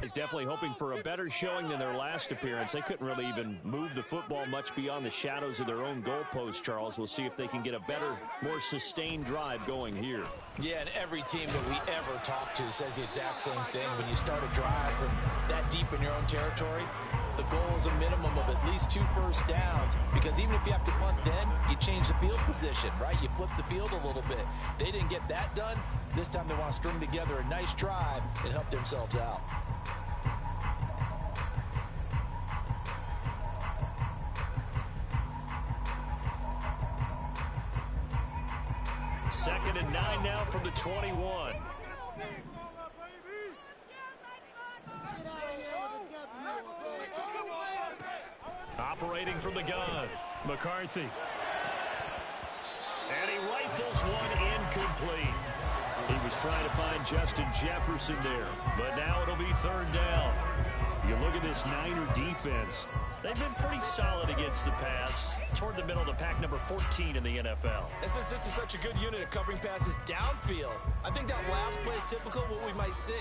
Is definitely hoping for a better showing than their last appearance. They couldn't really even move the football much beyond the shadows of their own goalpost, Charles. We'll see if they can get a better, more sustained drive going here. Yeah, and every team that we ever talk to says the exact same thing. When you start a drive from that deep in your own territory, the goal is a minimum of at least 2 first downs, because even if you have to punt then, you change the field position, right? You flip the field a little bit. They didn't get that done. This time they want to string together a nice drive and help themselves out. Second and 9 now from the 21. Operating from the gun, McCarthy. And he rifles one incomplete. He was trying to find Justin Jefferson there, but now it'll be third down. You look at this Niner defense. They've been pretty solid against the pass, toward the middle of the pack, number 14 in the NFL. And since this is such a good unit of covering passes downfield, I think that last play is typical of what we might see.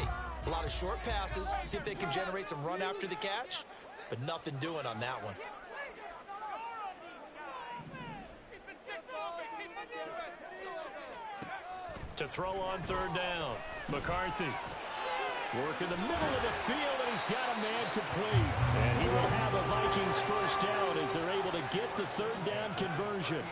A lot of short passes, see if they can generate some run after the catch, but nothing doing on that one. To throw on third down, McCarthy. Work in the middle of the field, and he's got a man complete. And he will have a Vikings first down as they're able to get the third down conversion.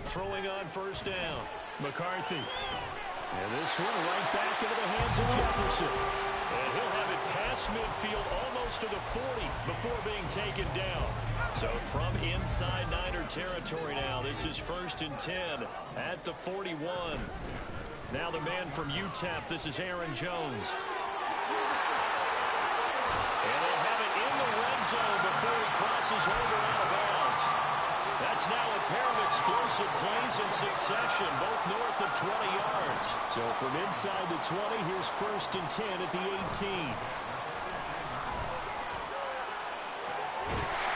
Throwing on first down, McCarthy. And this one right back into the hands of Jefferson. And he'll have it past midfield almost to the 40 before being taken down. So from inside Niner territory now, this is 1st and 10 at the 41. Now the man from UTEP, this is Aaron Jones. And they have it in the red zone before he crosses over out of bounds. That's now a pair of explosive plays in succession, both north of 20 yards. So from inside the 20, here's 1st and 10 at the 18.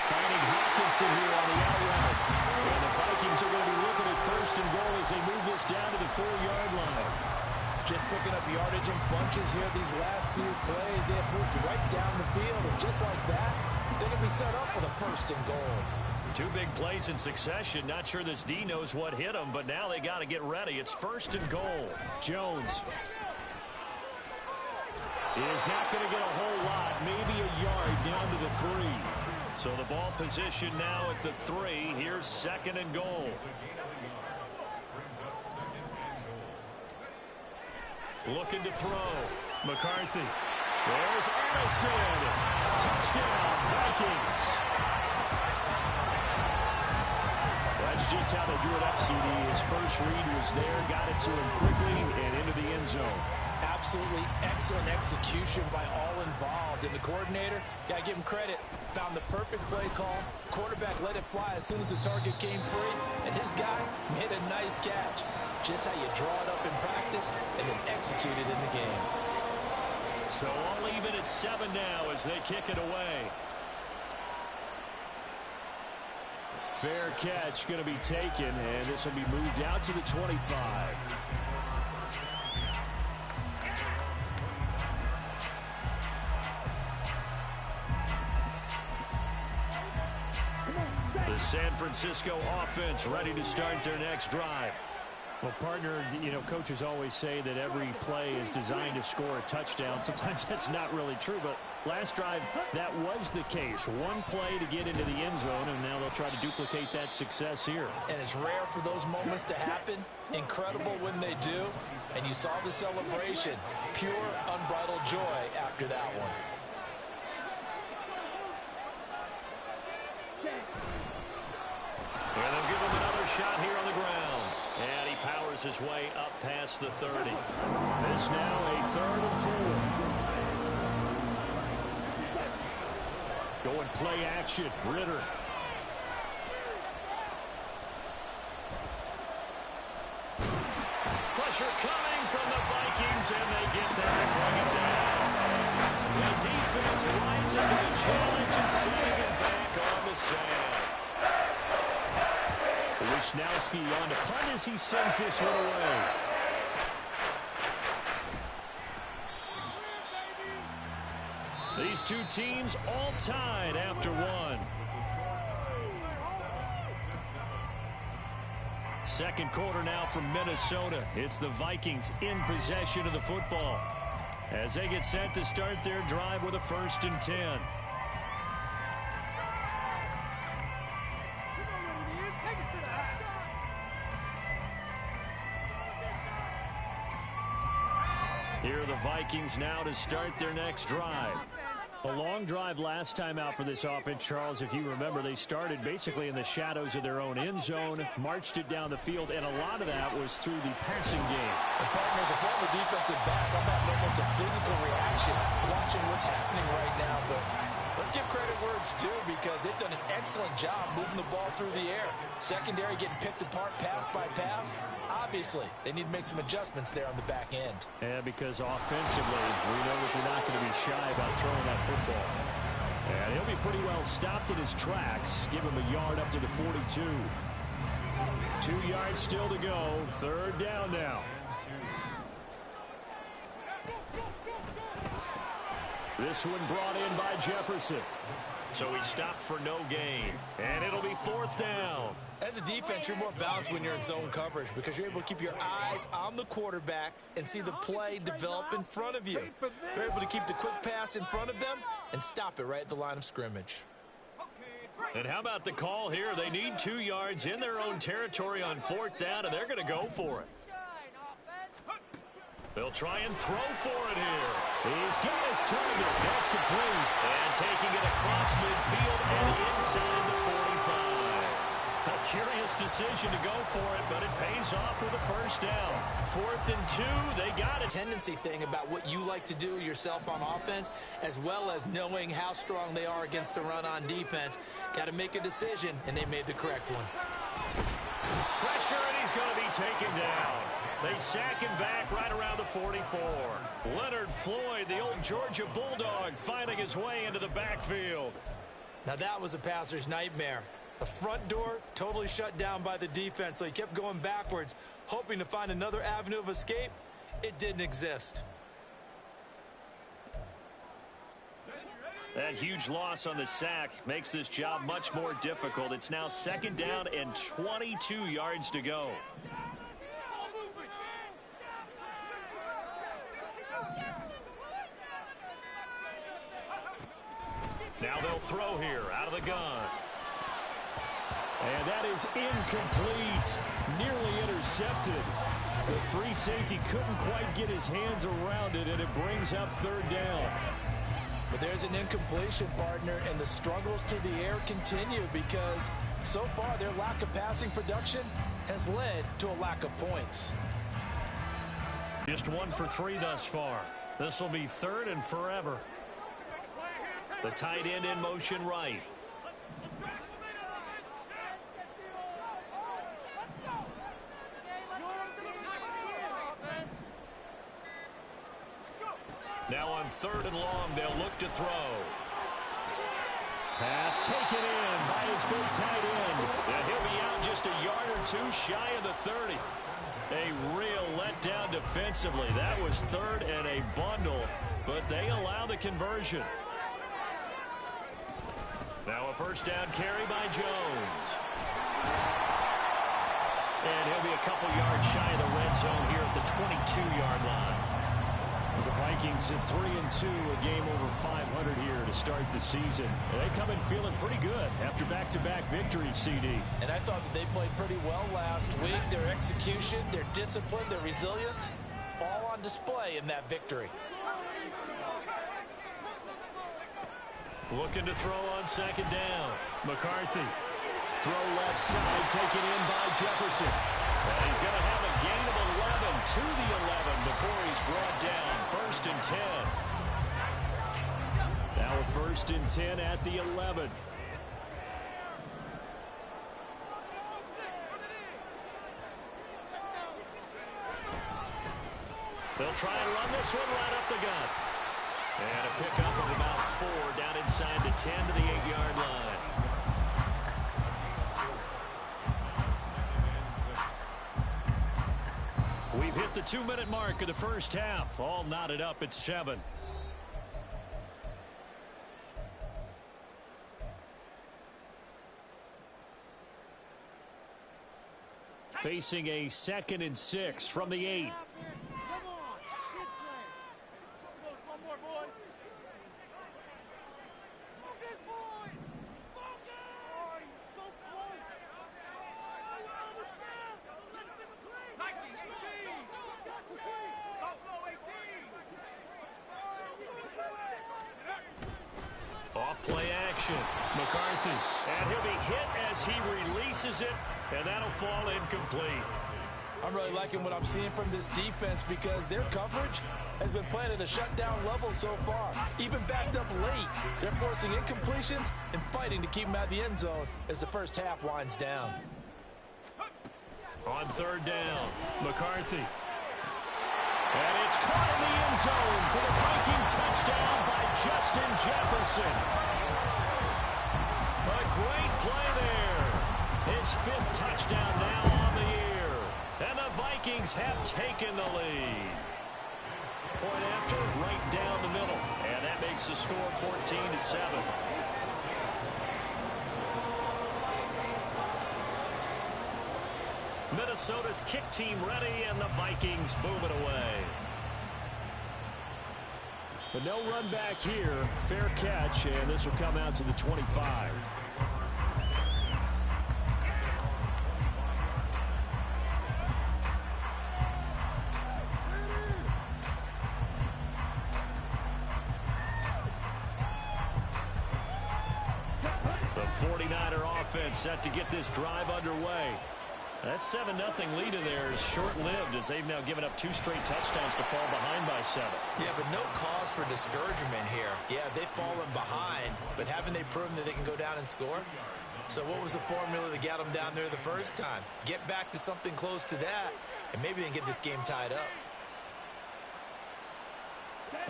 Finding Hawkinson here on the out route. And the Vikings are going to be looking at 1st and goal as they move this down to the 4-yard line. Just picking up yardage in bunches here these last few plays. They have moved right down the field, and just like that, they can be set up with a 1st and goal. 2 big plays in succession. Not sure this D knows what hit him, but now they got to get ready. It's 1st and goal. Jones. He is not going to get a whole lot, maybe a yard down to the 3. So the ball position now at the 3. Here's 2nd and goal. Looking to throw. McCarthy. There's Addison. Touchdown, Vikings. That's just how they drew it up, CD. His first read was there, got it to him quickly, and into the end zone. Absolutely excellent execution by all involved. And the coordinator, got to give him credit, found the perfect play call. Quarterback let it fly as soon as the target came free. And his guy made a nice catch. Just how you draw it up in practice and then execute it in the game. So all even at 7 now as they kick it away. Fair catch going to be taken, and this will be moved out to the 25. The San Francisco offense ready to start their next drive. Well, partner, you know, coaches always say that every play is designed to score a touchdown. Sometimes that's not really true, but last drive, that was the case. One play to get into the end zone, and now they'll try to duplicate that success here. And it's rare for those moments to happen. Incredible when they do. And you saw the celebration. Pure, unbridled joy after that one. And they'll give him another shot here on the ground. And he powers his way up past the 30. This now a 3rd and 4. Going play action. Ritter. Pressure coming from the Vikings, and they get there and bring it down. The defense rising to the challenge and setting it back on the sand. Wisnowski on to punt as he sends this one away. These two teams all tied after one. Second quarter now from Minnesota. It's the Vikings in possession of the football as they get set to start their drive with a 1st and 10. Here are the Vikings now to start their next drive. A long drive last time out for this offense, Charles. If you remember, they started basically in the shadows of their own end zone, marched it down the field, and a lot of that was through the passing game. And partners, a former defensive back, I'm having almost a physical reaction watching what's happening right now. But let's give credit where it's due because they've done an excellent job moving the ball through the air. Secondary getting picked apart pass by pass. Obviously, they need to make some adjustments there on the back end. Yeah, because offensively, we know that they're not going to be shy about throwing that football. And he'll be pretty well stopped in his tracks. Give him a yard up to the 42. 2 yards still to go. 3rd down now. This one brought in by Jefferson. So he stopped for no gain. And it'll be 4th down. As a defense, you're more balanced when you're in zone coverage because you're able to keep your eyes on the quarterback and see the play develop in front of you. You're able to keep the quick pass in front of them and stop it right at the line of scrimmage. And how about the call here? They need 2 yards in their own territory on 4th down, and they're going to go for it. They'll try and throw for it here. He's got his target. That's complete. And taking it across midfield and inside the 45. A curious decision to go for it, but it pays off with a 1st down. 4th and 2, they got it. Tendency thing about what you like to do yourself on offense, as well as knowing how strong they are against the run on defense. Got to make a decision, and they made the correct one. Pressure, and he's going to be taken down. They sack him back right around the 44. Leonard Floyd, the old Georgia Bulldog, finding his way into the backfield. Now that was a passer's nightmare. The front door totally shut down by the defense, so he kept going backwards, hoping to find another avenue of escape. It didn't exist. That huge loss on the sack makes this job much more difficult. It's now 2nd down and 22 yards to go. Now they'll throw here out of the gun. And that is incomplete. Nearly intercepted. The free safety couldn't quite get his hands around it, and it brings up 3rd down. But there's an incompletion, partner, and the struggles through the air continue because so far their lack of passing production has led to a lack of points. Just 1 for 3 thus far. This will be 3rd and forever. The tight end in motion right. Now on 3rd and long, they'll look to throw. Pass taken in by his big tight end. And he'll be out just a yard or 2 shy of the 30. A real letdown defensively. That was 3rd and a bundle, but they allow the conversion. Now a 1st down carry by Jones. And he'll be a couple yards shy of the red zone here at the 22-yard line. The Vikings at 3-2, a game over 500 here to start the season. And they come in feeling pretty good after back-to-back victories, CD. And I thought that they played pretty well last week. Their execution, their discipline, their resilience, all on display in that victory. Looking to throw on 2nd down. McCarthy. Throw left side, taken in by Jefferson. And he's going to have a gain of 11 to the 11 before he's brought down. 1st and 10. Now a 1st and 10 at the 11. They'll try and run this one right up the gut. And a pickup of about 4 down inside the 10 to the 8-yard line. the 2-minute mark of the first half. All knotted up at 7. Facing a 2nd and 6 from the 8. Off-play action. McCarthy. And he'll be hit as he releases it, and that'll fall incomplete. I'm really liking what I'm seeing from this defense because their coverage has been playing at a shutdown level so far. Even backed up late, they're forcing incompletions and fighting to keep them out of the end zone as the first half winds down. On 3rd down, McCarthy. And it's caught in the end zone for the Viking touchdown by Justin Jefferson. A great play there. His 5th touchdown now on the year. And the Vikings have taken the lead. Point after, right down the middle. And that makes the score 14-7. Minnesota's kick team ready, and the Vikings boom it away. But no run back here. Fair catch, and this will come out to the 25. The 49er offense set to get this drive underway. That 7-0 lead of theirs short-lived as they've now given up 2 straight touchdowns to fall behind by 7. Yeah, but no cause for discouragement here. Yeah, they've fallen behind, but haven't they proven that they can go down and score? So what was the formula that got them down there the first time? Get back to something close to that, and maybe they can get this game tied up.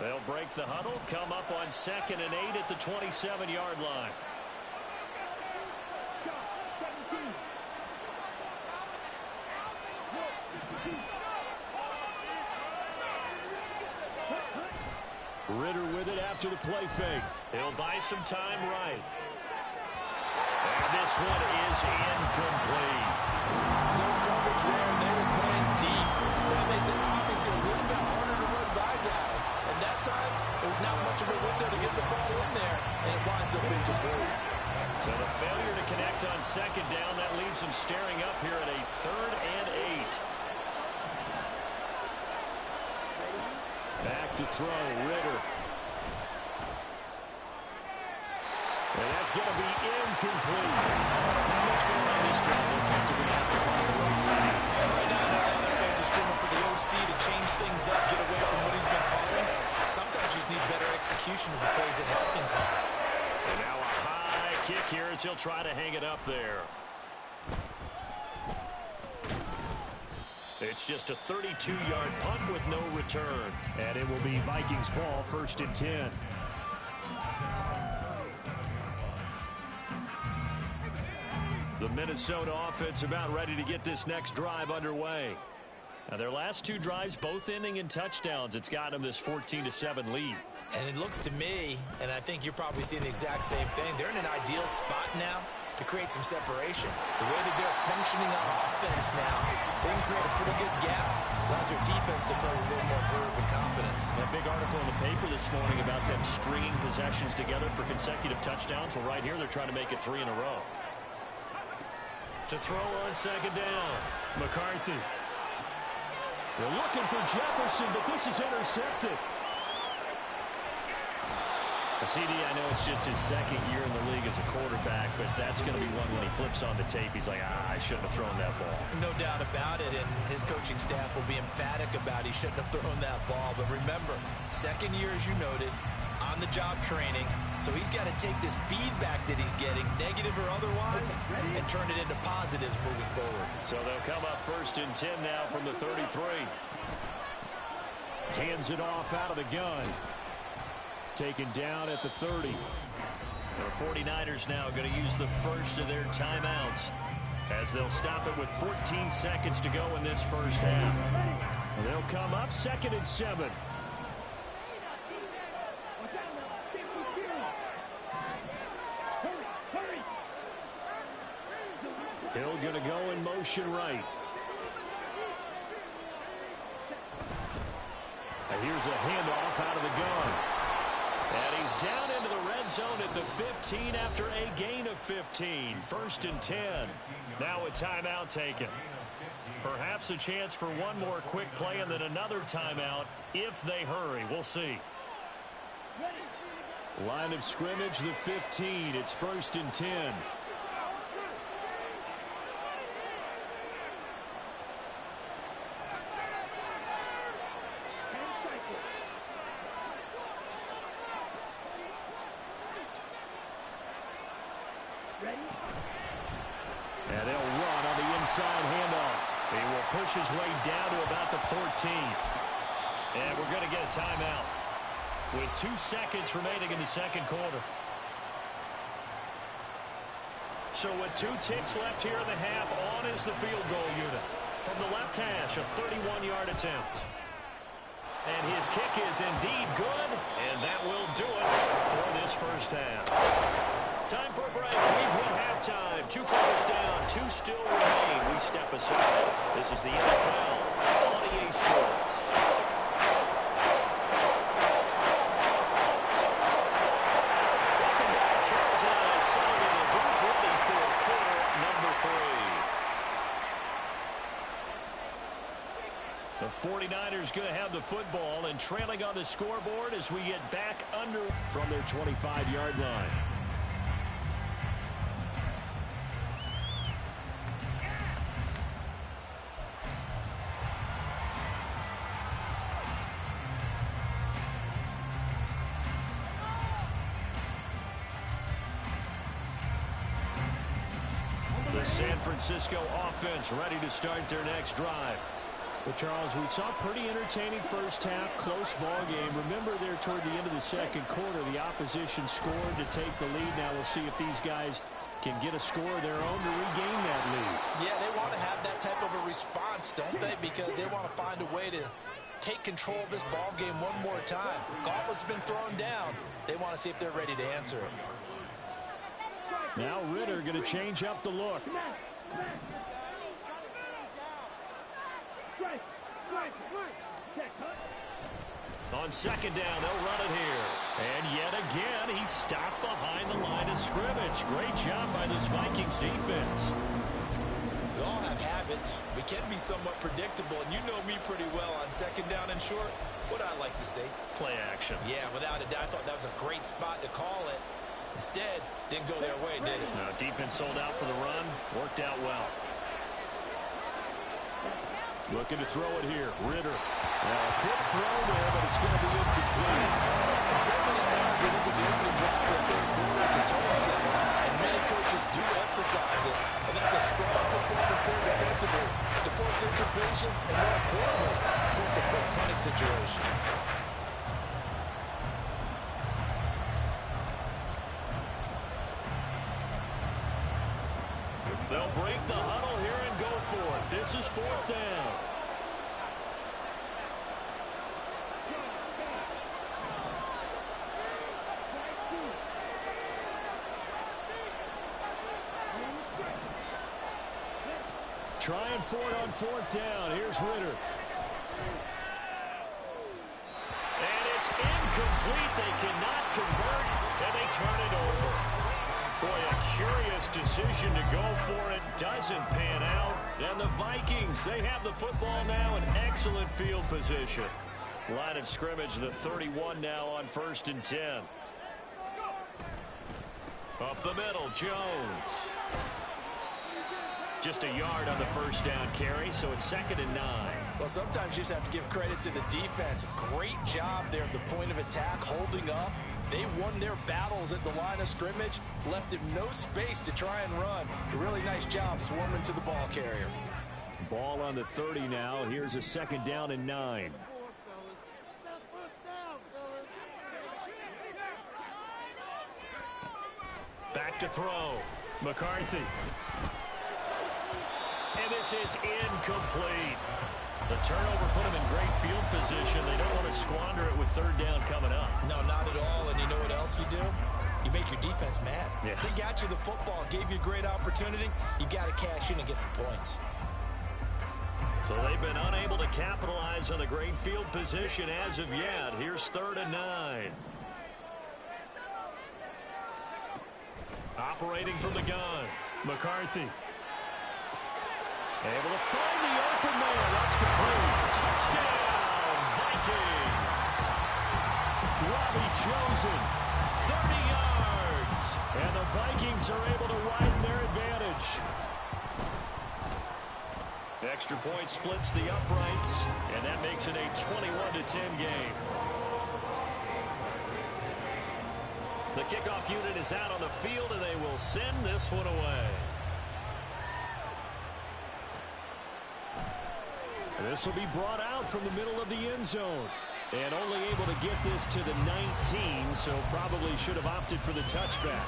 They'll break the huddle, come up on 2nd and 8 at the 27-yard line. Ritter with it after the play fake. He'll buy some time right. And this one is incomplete. Zone coverage there, and they were playing deep. That makes it obviously a little bit harder to run by guys. And that time, there's not much of a window to get the ball in there, and it winds up incomplete. So the failure to connect on 2nd down, that leaves them staring up here at a 3rd and 8. Back to throw, Ritter. And that's going to be incomplete. Not much going on this drive. Looks like they're going to have to call the OC. And right now, the fans are screaming for the OC to change things up, get away from what he's been calling. Sometimes you just need better execution of the plays that have been called. And now a high kick here as he'll try to hang it up there. It's just a 32-yard punt with no return. And it will be Vikings ball, 1st and 10. The Minnesota offense about ready to get this next drive underway. Now their last 2 drives both ending in touchdowns. It's got them this 14-7 lead. And it looks to me, and I think you're probably seeing the exact same thing, they're in an ideal spot now to create some separation. The way that they're functioning on offense now, they can create a pretty good gap. Allows their defense to play with a little more verve and confidence. That big article in the paper this morning about them stringing possessions together for consecutive touchdowns. Well, right here they're trying to make it 3 in a row. To throw on 2nd down, McCarthy. They're looking for Jefferson, but this is intercepted. CD, I know it's just his 2nd year in the league as a quarterback, but that's going to be one when he flips on the tape. He's like, I shouldn't have thrown that ball. No doubt about it, and his coaching staff will be emphatic about he shouldn't have thrown that ball. But remember, 2nd year, as you noted, on-the-job training, so he's got to take this feedback that he's getting, negative or otherwise, and turn it into positives moving forward. So they'll come up 1st and 10 now from the 33. Hands it off out of the gun. Taken down at the 30. The 49ers now going to use the first of their timeouts as they'll stop it with 14 seconds to go in this first half. And they'll come up 2nd and 7. Hill going to go in motion right. And here's a handoff out of the gun. And he's down into the red zone at the 15 after a gain of 15. 1st and 10. Now a timeout taken. Perhaps a chance for one more quick play and then another timeout if they hurry. We'll see. Line of scrimmage, the 15. It's 1st and 10. And they'll run on the inside handoff. He will push his way down to about the 14. And we're going to get a timeout with 2 seconds remaining in the 2nd quarter. So with 2 ticks left here in the half, on is the field goal unit. From the left hash, a 31-yard attempt. And his kick is indeed good, and that will do it for this 1st half. Time for a break. We've hit halftime. 2 quarters down. 2 still remain. We step aside. This is the NFL on EA Sports. Welcome back. Charles and I settled in the booth ready for quarter number 3. The 49ers going to have the football and trailing on the scoreboard as we get back under from their 25-yard line. The San Francisco offense ready to start their next drive. Well, Charles, we saw pretty entertaining 1st half, close ball game. Remember there toward the end of the 2nd quarter, the opposition scored to take the lead. Now we'll see if these guys can get a score of their own to regain that lead. Yeah, they want to have that type of a response, don't they? Because they want to find a way to take control of this ball game one more time. Gauntlet's been thrown down. They want to see if they're ready to answer it. Now Ritter going to change up the look. On 2nd down, they'll run it here. And yet again, he's stopped behind the line of scrimmage. Great job by this Vikings defense. We all have habits. We can be somewhat predictable, and you know me pretty well on 2nd down and short. What I like to say? Play action. Yeah, without a doubt, I thought that was a great spot to call it. Instead, didn't go their way, did it? No, defense sold out for the run. Worked out well. Looking to throw it here. Ritter. A quick throw there, but it's going to be incomplete. And so many times we look at the opening drive of the 3rd quarter as a tone setter, and many coaches do emphasize it. And that's a strong performance there defensively to force incompletion and, more importantly, force a quick punting situation. They'll break the huddle here and go for it. This is 4th down. Trying for it on 4th down. Here's Ritter. And it's incomplete. They cannot convert, and they turn it over. Boy, a curious decision to go for it. Doesn't pan out. And the Vikings, they have the football now in excellent field position. Line of scrimmage, the 31 now on 1st and 10. Up the middle, Jones. Just a yard on the 1st down carry, so it's 2nd and 9. Well, sometimes you just have to give credit to the defense. Great job there at the point of attack, holding up. They won their battles at the line of scrimmage, left him no space to try and run. A really nice job swarming to the ball carrier. Ball on the 30 now. Here's a 2nd down and 9. Back to throw. McCarthy. And this is incomplete. The turnover put them in great field position. They don't want to squander it with third down coming up. No, not at all. And you know what else you do? You make your defense mad. Yeah. They got you the football, gave you a great opportunity. You got to cash in and get some points. So they've been unable to capitalize on the great field position as of yet. Here's 3rd and 9. Operating from the gun, McCarthy. Able to find the open man. That's complete. Touchdown, Vikings. Robbie Chosen, 30 yards. And the Vikings are able to widen their advantage. Extra point splits the uprights, and that makes it a 21-10 game. The kickoff unit is out on the field, and they will send this one away. This will be brought out from the middle of the end zone. And only able to get this to the 19, so probably should have opted for the touchback.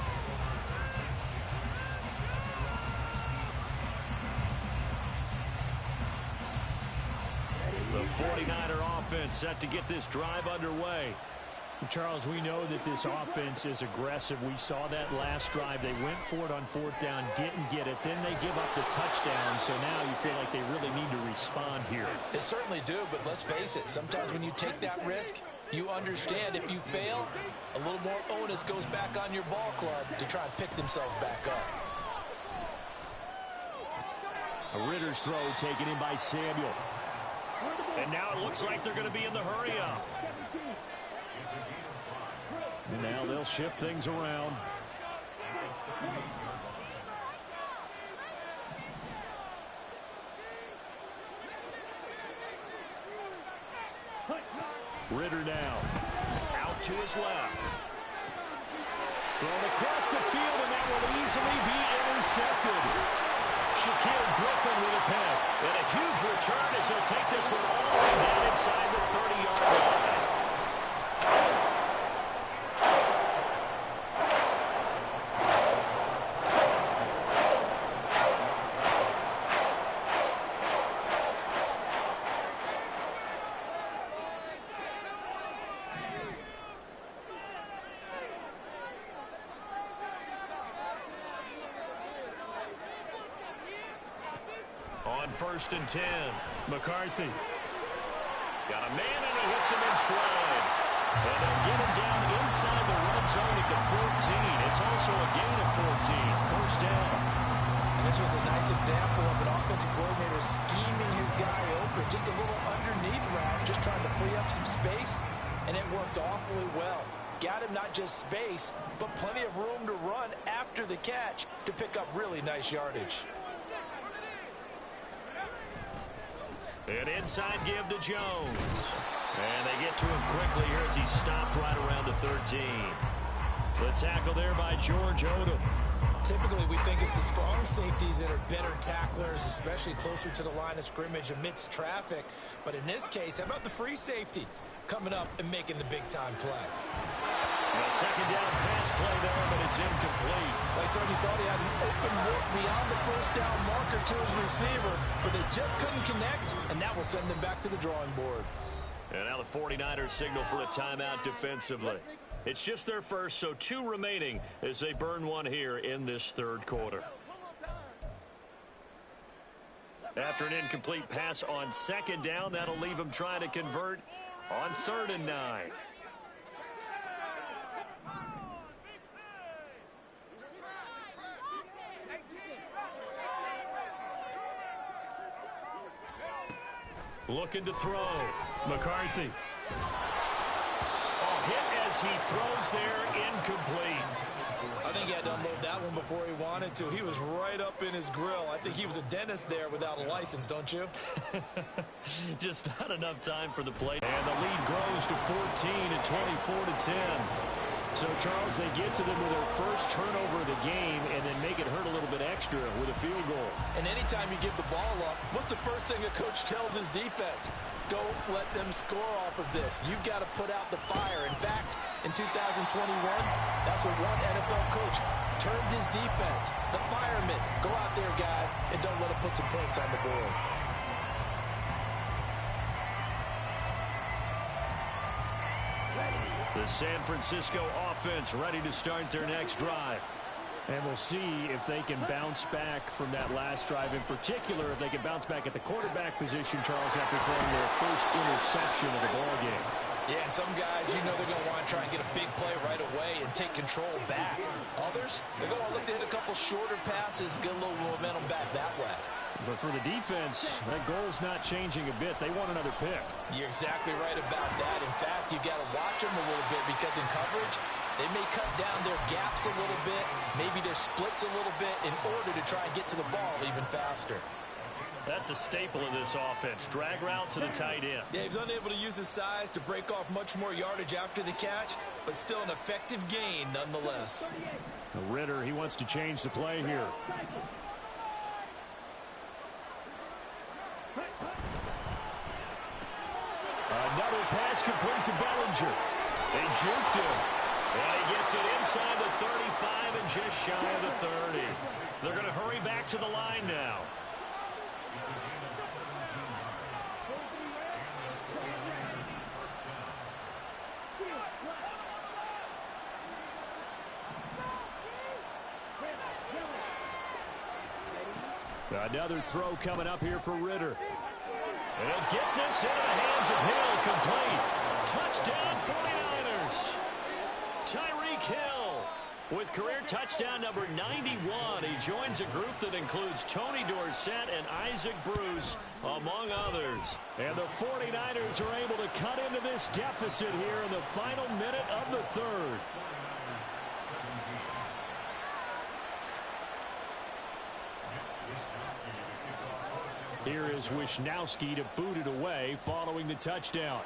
The 49er offense set to get this drive underway. Charles, we know that this offense is aggressive. We saw that last drive. They went for it on 4th down, didn't get it. Then they give up the touchdown, so now you feel like they really need to respond here. They certainly do, but let's face it. Sometimes when you take that risk, you understand if you fail, a little more onus goes back on your ball club to try and pick themselves back up. A Ritter's throw taken in by Samuel. And now it looks like they're going to be in the hurry-up. And now they'll shift things around. Ritter now. Out to his left. Thrown across the field, and that will easily be intercepted. Shaquille Griffin with a pick. And a huge return as he'll take this one all the way down inside the 30-yard line. On 1st and 10, McCarthy. Got a man, and he hits him in stride. And they'll get him down inside the red zone at the 14. It's also a gain of 14. 1st down. And this was a nice example of an offensive coordinator scheming his guy open. Just a little underneath route, just trying to free up some space, and it worked awfully well. Got him not just space, but plenty of room to run after the catch to pick up really nice yardage. An inside give to Jones. And they get to him quickly here as he stopped right around the 13. The tackle there by George Odom. Typically, we think it's the strong safeties that are better tacklers, especially closer to the line of scrimmage amidst traffic. But in this case, how about the free safety coming up and making the big-time play? A 2nd down pass play there, but it's incomplete. They certainly thought he had an open look beyond the 1st down marker to his receiver, but they just couldn't connect, and that will send them back to the drawing board. And now the 49ers signal for a timeout defensively. It's just their first, so 2 remaining as they burn one here in this 3rd quarter. After an incomplete pass on 2nd down, that'll leave them trying to convert on 3rd and 9. Looking to throw. McCarthy. Oh, hit as he throws there, incomplete. I think he had to unload that one before he wanted to. He was right up in his grill. I think he was a dentist there without a license, don't you? Just not enough time for the play. And the lead grows to 14 at 24-10. So, Charles, they get to them with their first turnover of the game and then make it hurt a little bit extra with a field goal. And anytime you give the ball up, what's the first thing a coach tells his defense? Don't let them score off of this. You've got to put out the fire. In fact, in 2021, that's what one NFL coach termed his defense. The firemen. Go out there, guys, and don't let them put some points on the board. The San Francisco offense ready to start their next drive. And we'll see if they can bounce back from that last drive. In particular, if they can bounce back at the quarterback position, Charles, after throwing their first interception of the ballgame. Yeah, and some guys, you know they're going to want to try and get a big play right away and take control back. Others, they're going to look to hit a couple shorter passes, get a little momentum back that way. But for the defense, that goal's not changing a bit. They want another pick. You're exactly right about that. In fact, you got to watch them a little bit because in coverage, they may cut down their gaps a little bit, maybe their splits a little bit in order to try and get to the ball even faster. That's a staple of this offense. Drag route to the tight end. Yeah, he's unable to use his size to break off much more yardage after the catch, but still an effective gain nonetheless. Ritter, he wants to change the play here. Another pass complete to Bellinger. They juked him. And he gets it inside the 35 and just shy of the 30. They're going to hurry back to the line now. Another throw coming up here for Ritter. They'll get this into the hands of Hill. Complete. Touchdown 49ers. Tyreek Hill with career touchdown number 91. He joins a group that includes Tony Dorsett and Isaac Bruce, among others. And the 49ers are able to cut into this deficit here in the final minute of the third. Here is Wisnowski to boot it away following the touchdown.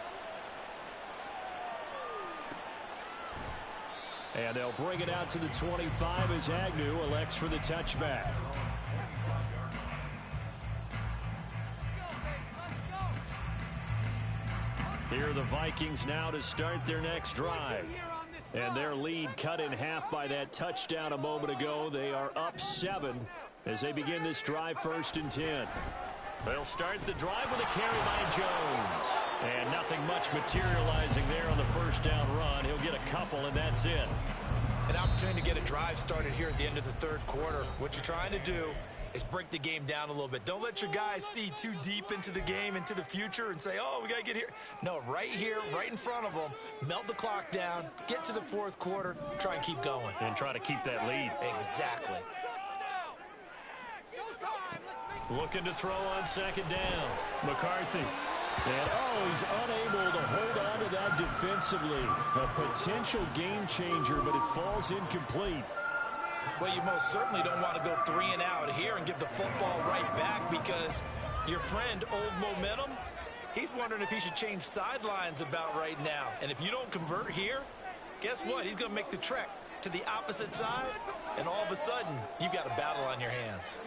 And they'll bring it out to the 25 as Agnew elects for the touchback. Here are the Vikings now to start their next drive. And their lead cut in half by that touchdown a moment ago. They are up 7 as they begin this drive 1st and 10. They'll start the drive with a carry by Jones. And nothing much materializing there on the first down run. He'll get a couple, and that's it. An opportunity to get a drive started here at the end of the third quarter. What you're trying to do is break the game down a little bit. Don't let your guys see too deep into the game, into the future, and say, oh, we got to get here. No, right here, right in front of them, melt the clock down, get to the fourth quarter, try and keep going. And try to keep that lead. Exactly. Looking to throw on second down. McCarthy. And, he's unable to hold on to that defensively. A potential game changer, but it falls incomplete. Well, you most certainly don't want to go 3 and out here and give the football right back because your friend, Old Momentum, he's wondering if he should change sidelines about right now. And if you don't convert here, guess what? He's going to make the trek to the opposite side, and all of a sudden, you've got a battle on your hands.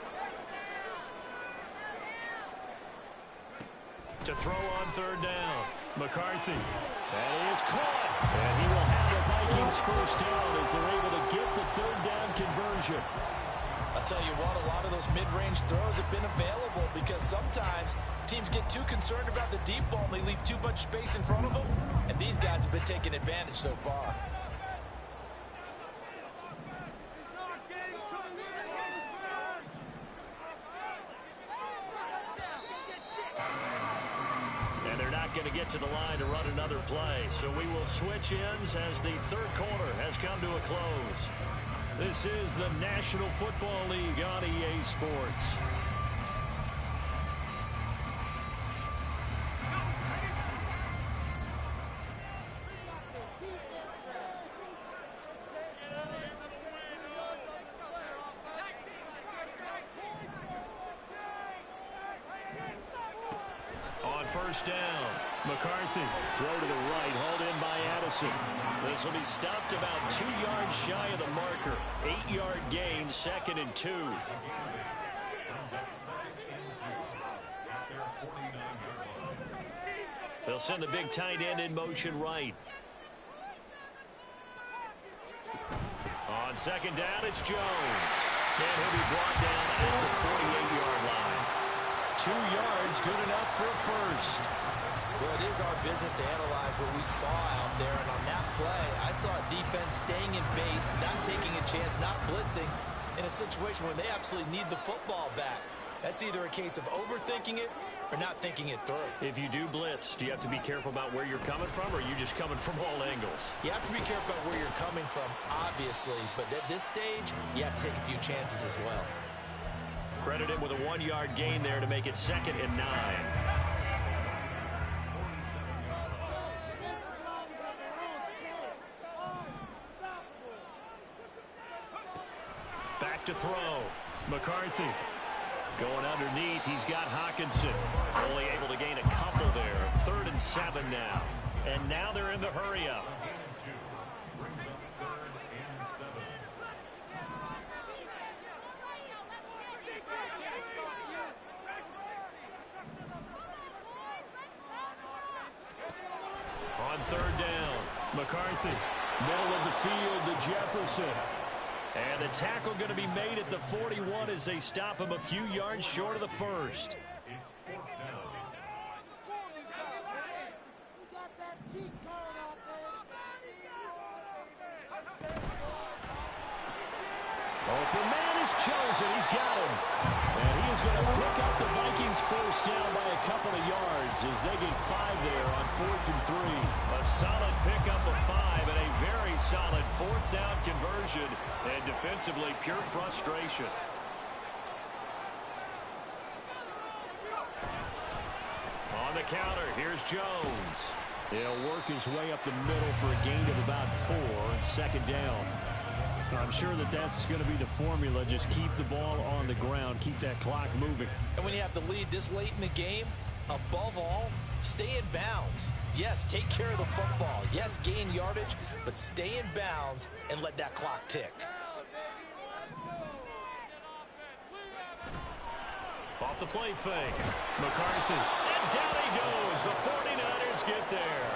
To throw on third down. McCarthy. And he is caught. And he will have the Vikings first down as they're able to get the third down conversion. I'll tell you what, a lot of those mid-range throws have been available because sometimes teams get too concerned about the deep ball and they leave too much space in front of them. And these guys have been taking advantage so far. Going to get to the line to run another play. So we will switch ends as the third quarter has come to a close. This is the National Football League on EA Sports. On first down, McCarthy. Throw to the right, hauled in by Addison. This will be stopped about 2 yards shy of the marker. 8-yard gain, 2nd and 2. They'll send the big tight end in motion right. On second down, it's Jones. And he'll be brought down at the 48-yard line. 2 yards, good enough for a first. Well, it is our business to analyze what we saw out there, and on that play, I saw a defense staying in base, not taking a chance, not blitzing, in a situation where they absolutely need the football back. That's either a case of overthinking it or not thinking it through. If you do blitz, do you have to be careful about where you're coming from, or are you just coming from all angles? You have to be careful about where you're coming from, obviously, but at this stage, you have to take a few chances as well. Credit him with a 1-yard gain there to make it 2nd and 9. Back to throw. McCarthy going underneath. He's got Hawkinson. Only able to gain a couple there. 3rd and 7 now. And now they're in the hurry up. On 3rd down, McCarthy. Middle of the field to Jefferson. And the tackle going to be made at the 41 as they stop him a few yards short of the first. Open man is chosen. He's got him. And he is going to pick up the Vikings first down by a couple of yards as they get 5 there on 4th and 3. A solid pickup of 5 and a very solid 4th down conversion. And defensively, pure frustration. On the counter, here's Jones. He'll work his way up the middle for a gain of about 4 and 2nd down. I'm sure that that's going to be the formula. Just keep the ball on the ground. Keep that clock moving. And when you have the lead this late in the game, above all, stay in bounds. Yes, take care of the football. Yes, gain yardage, but stay in bounds and let that clock tick. Off the play fake. McCarthy. And down he goes. The 49ers get there.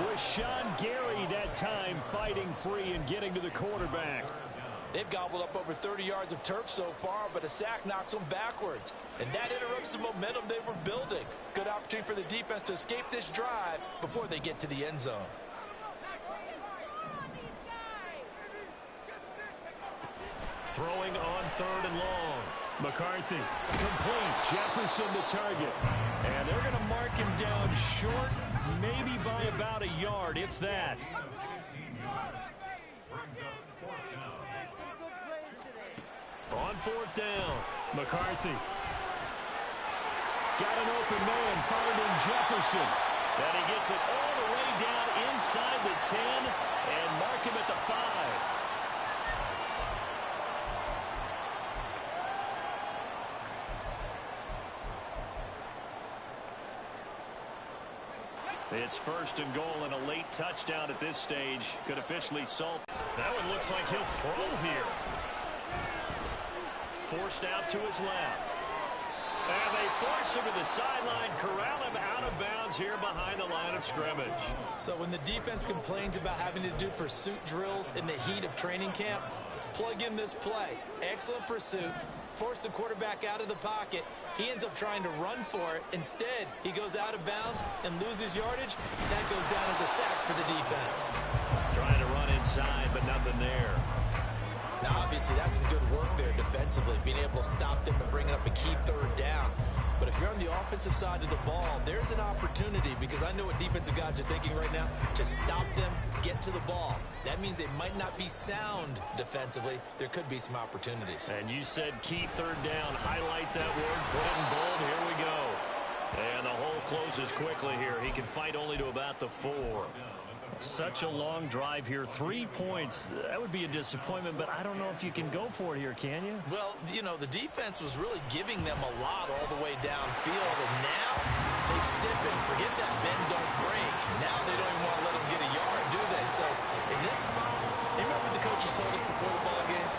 With Sean Gary that time fighting free and getting to the quarterback. They've gobbled up over 30 yards of turf so far, but a sack knocks them backwards. And that interrupts the momentum they were building. Good opportunity for the defense to escape this drive before they get to the end zone. Throwing on 3rd and long. McCarthy complete. Jefferson the target. And they're going to mark him down short, maybe by about a yard, if that. On 4th down, McCarthy. Got an open man, finding Jefferson. And he gets it all the way down inside the 10 and mark him at the 5. It's 1st and goal and a late touchdown at this stage. Could officially salt. That one looks like he'll throw here. Forced out to his left. And they force him to the sideline, corral him out of bounds here behind the line of scrimmage. So when the defense complains about having to do pursuit drills in the heat of training camp, plug in this play. Excellent pursuit. Force the quarterback out of the pocket. He ends up trying to run for it. Instead, he goes out of bounds and loses yardage. That goes down as a sack for the defense. Trying to run inside, but nothing there. Now, obviously, that's some good work there defensively, being able to stop them and bringing up a key 3rd down. But if you're on the offensive side of the ball, there's an opportunity, because I know what defensive guys are thinking right now. Just stop them, get to the ball. That means they might not be sound defensively. There could be some opportunities. And you said key 3rd down. Highlight that word, put it in bold. Here we go. And the hole closes quickly here. He can fight only to about the 4. Such a long drive here. 3 points. That would be a disappointment, but I don't know if you can go for it here, can you? Well, you know, the defense was really giving them a lot all the way downfield, and now they've stiffened. Forget that bend, don't break. Now they don't even want to let them get a yard, do they? So in this spot, you remember what the coaches told us before the ball game?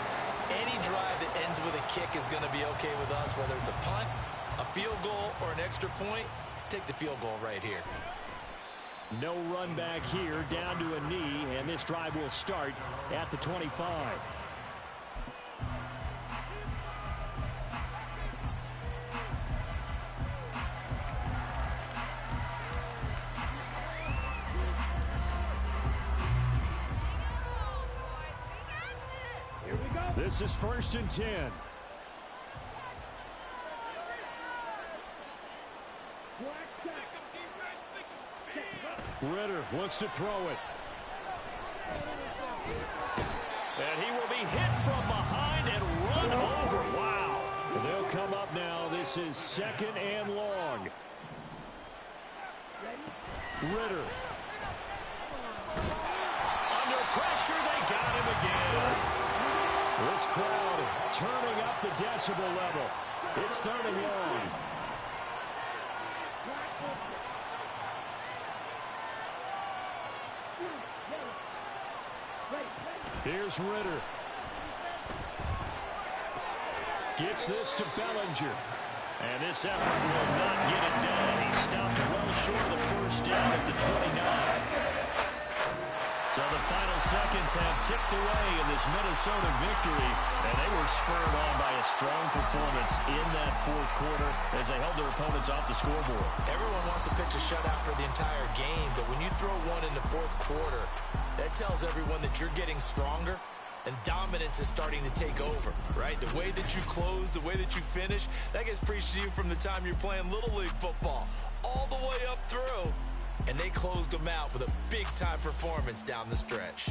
Any drive that ends with a kick is going to be okay with us, whether it's a punt, a field goal, or an extra point. Take the field goal right here. No run back here, down to a knee, and this drive will start at the 25. This is 1st and 10. Ritter wants to throw it. And he will be hit from behind and run over. Wow. They'll come up now. This is 2nd and long. Ritter. Under pressure, they got him again. This crowd turning up the decibel level. It's 3rd and long. Here's Ritter. Gets this to Bellinger. And this effort will not get it done. He stopped well short of the 1st down at the 29. So the final seconds have ticked away in this Minnesota victory, and they were spurred on by a strong performance in that 4th quarter as they held their opponents off the scoreboard. Everyone wants to pitch a shutout for the entire game, but when you throw one in the 4th quarter, that tells everyone that you're getting stronger and dominance is starting to take over, right? The way that you close, the way that you finish, that gets preached to you from the time you're playing Little League football all the way up through. And they closed them out with a big-time performance down the stretch.